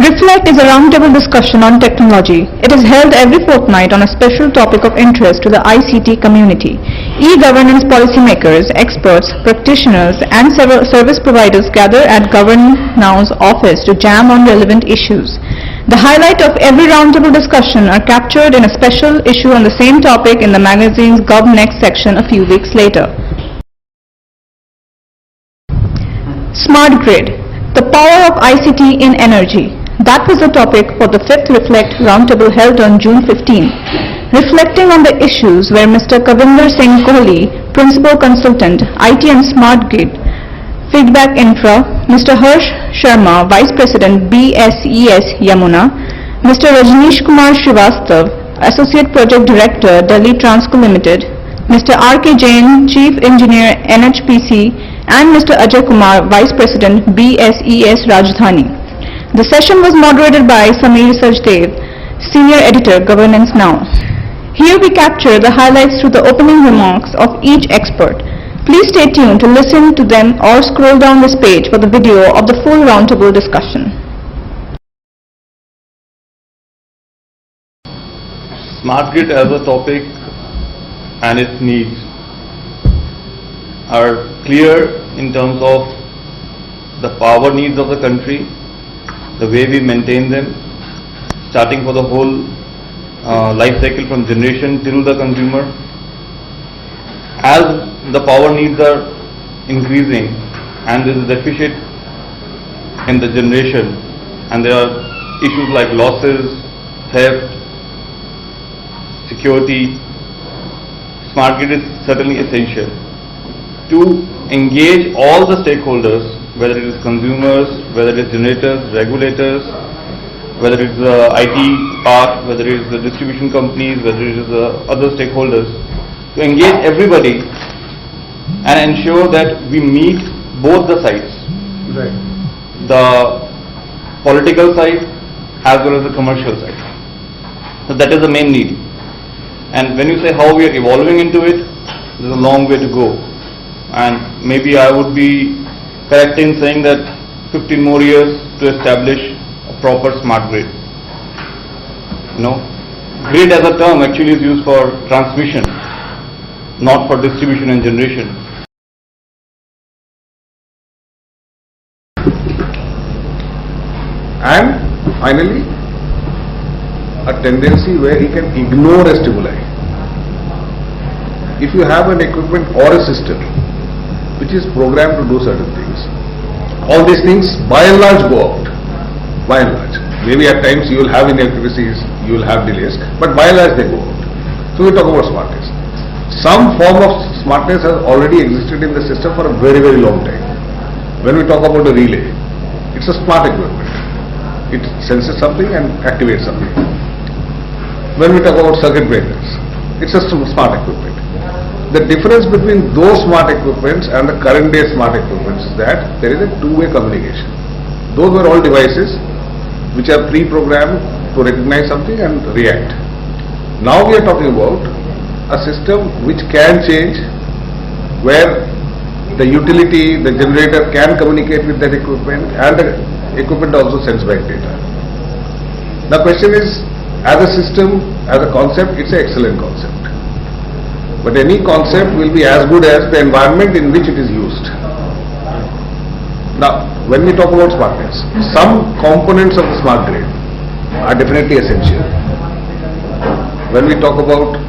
Reflect is a roundtable discussion on technology. It is held every fortnight on a special topic of interest to the ICT community. E-governance policymakers, experts, practitioners and several service providers gather at Govern Now's office to jam on relevant issues. The highlight of every roundtable discussion are captured in a special issue on the same topic in the magazine's GovNext section a few weeks later. Smart Grid, the power of ICT in energy. That was the topic for the 5th Reflect Roundtable held on June 15. Reflecting on the issues were Mr. Kavinder Singh Kohli, Principal Consultant, IT and Smart Grid, Feedback Infra, Mr. Harsh Sharma, Vice President, BSES Yamuna, Mr. Rajneesh Kumar Srivastav, Associate Project Director, Delhi Transco Limited, Mr. R.K. Jain, Chief Engineer, NHPC, and Mr. Ajay Kumar, Vice President, BSES Rajdhani. The session was moderated by Sameer Sajdev, Senior Editor, Governance Now. Here we capture the highlights through the opening remarks of each expert. Please stay tuned to listen to them or scroll down this page for the video of the full roundtable discussion. Smart grid as a topic and its needs are clear in terms of the power needs of the country, the way we maintain them, starting for the whole life cycle from generation till the consumer. As the power needs are increasing and there is a deficit in the generation and there are issues like losses, theft, security, smart grid is certainly essential to engage all the stakeholders, whether it is consumers, whether it is generators, regulators, whether it is the IT part, whether it is the distribution companies, whether it is the other stakeholders, to engage everybody and ensure that we meet both the sides, right, the political side as well as the commercial side. So that is the main need. And when you say how we are evolving into it, there is a long way to go. And maybe I would be correct in saying that 15 more years to establish a proper smart grid. Grid as a term actually is used for transmission, not for distribution and generation. And finally, a tendency where he can ignore a stimuli. If you have an equipment or a system which is programmed to do certain things, all these things by and large go out. By and large. Maybe at times you will have inaccuracies, you will have delays, but by and large they go out. So we talk about smartness. Some form of smartness has already existed in the system for a very, very long time. When we talk about a relay, it's a smart equipment. It senses something and activates something. When we talk about circuit breakers, it's a smart equipment. The difference between those smart equipments and the current day smart equipments is that there is a two-way communication. Those were all devices which are pre-programmed to recognize something and react. Now we are talking about a system which can change, where the utility, the generator can communicate with that equipment and the equipment also sends back data. The question is, as a system, as a concept, it's an excellent concept. But any concept will be as good as the environment in which it is used. Now, when we talk about smartness, some components of the smart grid are definitely essential. When we talk about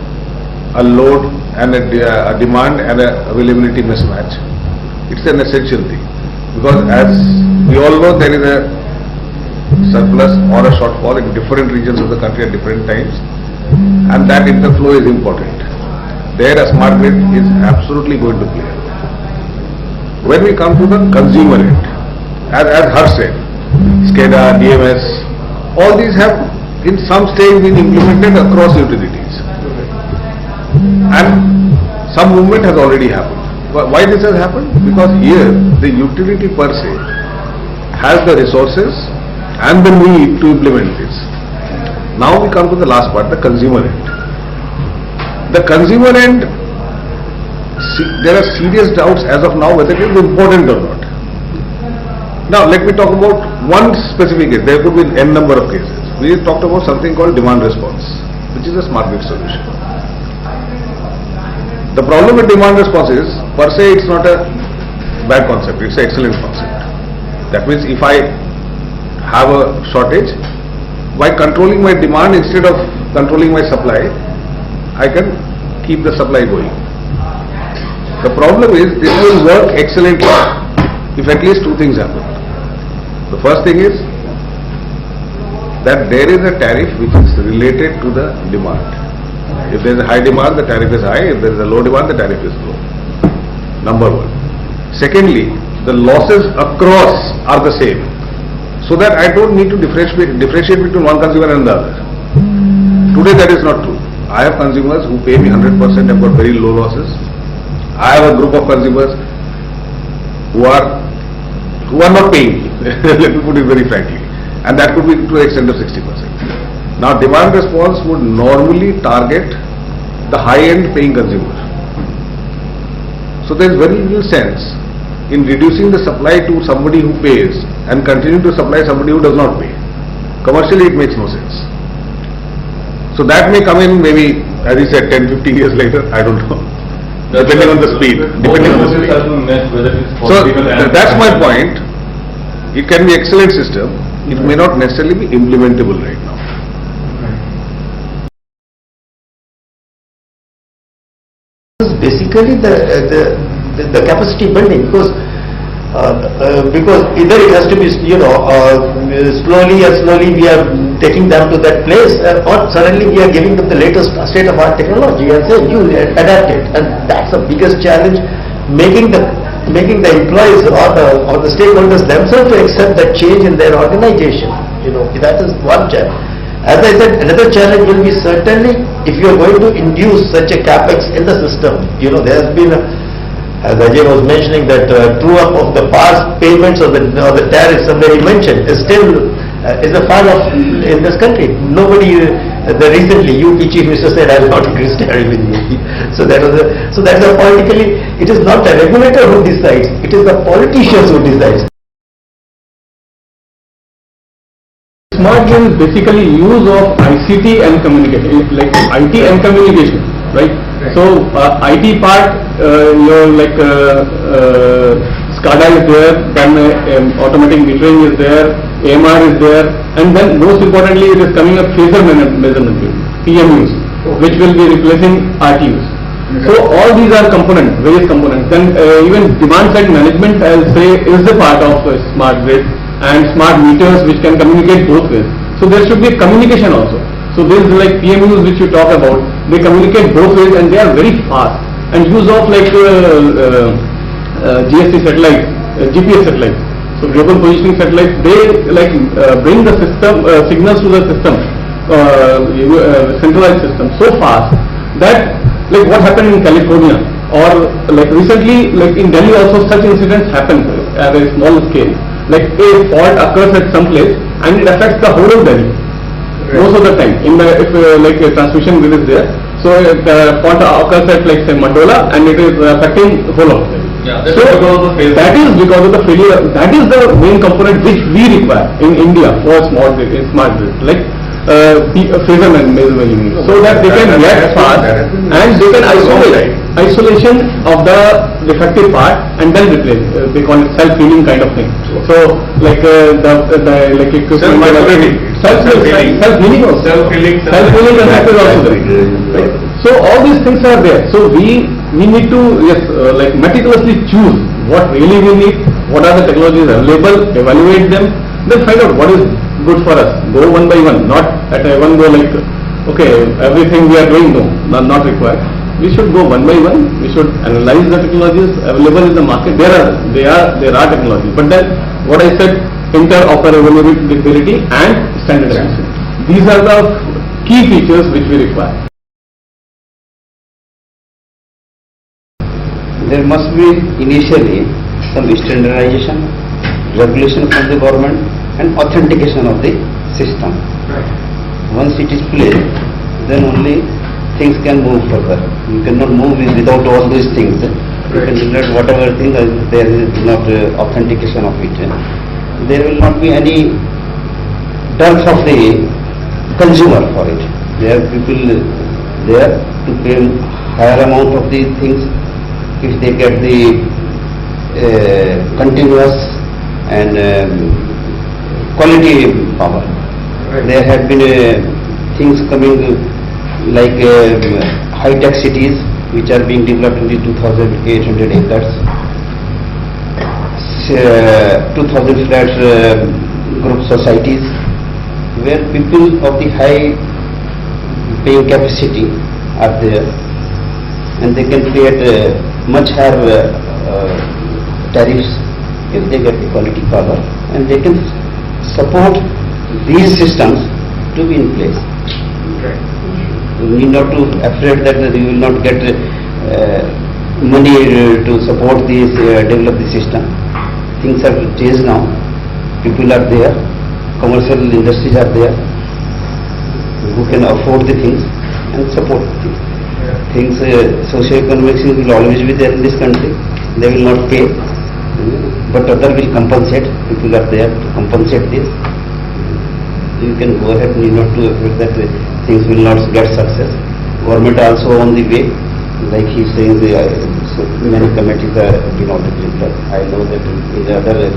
a load and a demand and a availability mismatch, it's an essential thing. Because as we all know, there is a surplus or a shortfall in different regions of the country at different times, and that interflow is important. There a smart grid is absolutely going to play. When we come to the consumer end, as Harsh said, SCADA, DMS, all these have in some stage been implemented across utilities. And some movement has already happened. Why this has happened? Because here the utility per se has the resources and the need to implement this. Now we come to the last part, the consumer end. The consumer end, there are serious doubts as of now whether it is important or not. Now let me talk about one specific case. There could be n number of cases. We talked about something called demand response, which is a smart grid solution. The problem with demand response is, per se it's not a bad concept, it's an excellent concept. That means if I have a shortage, by controlling my demand instead of controlling my supply, I can keep the supply going. The problem is, this will work excellently if at least two things happen. The first thing is that there is a tariff which is related to the demand. If there is a high demand, the tariff is high. If there is a low demand, the tariff is low. Number one. Secondly, the losses across are the same, so that I don't need to differentiate between one consumer and the other. Today that is not true. I have consumers who pay me 100%, have got very low losses. I have a group of consumers who are not paying me, let me put it very frankly, and that could be to the extent of 60%. Now demand response would normally target the high-end paying consumer. So there is very little sense in reducing the supply to somebody who pays and continuing to supply somebody who does not pay. Commercially it makes no sense. So that may come in maybe, as you said, 10-15 years later, I don't know. Depending on the speed. So that's my point. It can be an excellent system. It may not necessarily be implementable right now. Basically the capacity building, because either it has to be slowly we are taking them to that place, or suddenly we are giving them the latest state of art technology and say you adapt it, and that's the biggest challenge, making the employees or the stakeholders themselves to accept that change in their organization. That is one challenge. As I said, another challenge will be certainly if you are going to induce such a capex in the system. There has been, as Ajay was mentioning, that true-up of the past payments or the tariffs, somebody mentioned, is still is a fun of in this country. Nobody, recently UP Chief Minister said, I will not increase tariff in UP. So that's a politically, it is not the regulator who decides, it is the politicians who decides. Smart grid is basically use of ICT and communication, like IT and communication, right? So IT part, SCADA is there, then automatic metering is there, AMR is there, and then most importantly it is coming up phasor measurement, PMUs, which will be replacing RTUs. So all these are components, various components. Then even demand side management, I'll say, is the part of smart grid, and smart meters which can communicate both ways. So there should be communication also. So this is like PMUs which you talk about, they communicate both ways and they are very fast. And use of like GST satellites, GPS satellites. So global positioning satellites, they bring the system signals to the system, centralized system so fast that like what happened in California, or like recently like in Delhi also such incidents happen at a small scale. Like a fault occurs at some place and it affects the whole of Delhi. Right. Most of the time, if like a transmission grid is there, so the fault occurs at like say Mandola and it is affecting the whole of Delhi. Yeah, so that is because of the failure. That is the main component which we require in India for smart grid, like phasor measurement, so that they can react fast and they can isolation of the defective part and then replace. They call it self-healing kind of thing. So like like equipment self-healing also there. Right? So all these things are there. So we need to like meticulously choose what really we need, what are the technologies available, evaluate them, then find out what is good for us. Go one by one, not at a one go like okay everything we are doing, no, not required. We should go one by one. We should analyze the technologies available in the market. There are technologies, but then what I said, interoperability and standardization. These are the key features which we require. There must be initially some standardization, regulation from the government, and authentication of the system. Once it is placed, then only things can move further. You cannot move without all these things. You can generate whatever thing, there is not authentication of it. there will not be any dearth of the consumer for it. There are people there to pay higher amount of these things if they get the continuous and quality power. There have been things coming like high-tech cities which are being developed in the 2,800 acres, 2,000 flat group societies where people of the high paying capacity are there, and they can pay at much higher tariffs if they get the quality power, and they can support these systems to be in place. You need not to afraid that you will not get money to support this, develop the system. Things have changed now. People are there, commercial industries are there, who can afford the things and support the things. Socio-economic things will always be there in this country. They will not pay, but other will compensate. People are there to compensate this. You can go ahead, need not to afraid that things will not get success. Government also on the way, like he is saying, so many committees are been already developed. I know that in other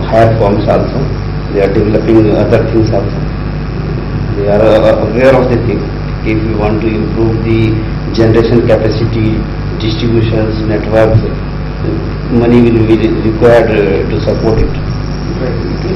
higher forms also, they are developing other things also. They are aware of the thing. If you want to improve the generation capacity, distributions, networks, money will be required to support it. It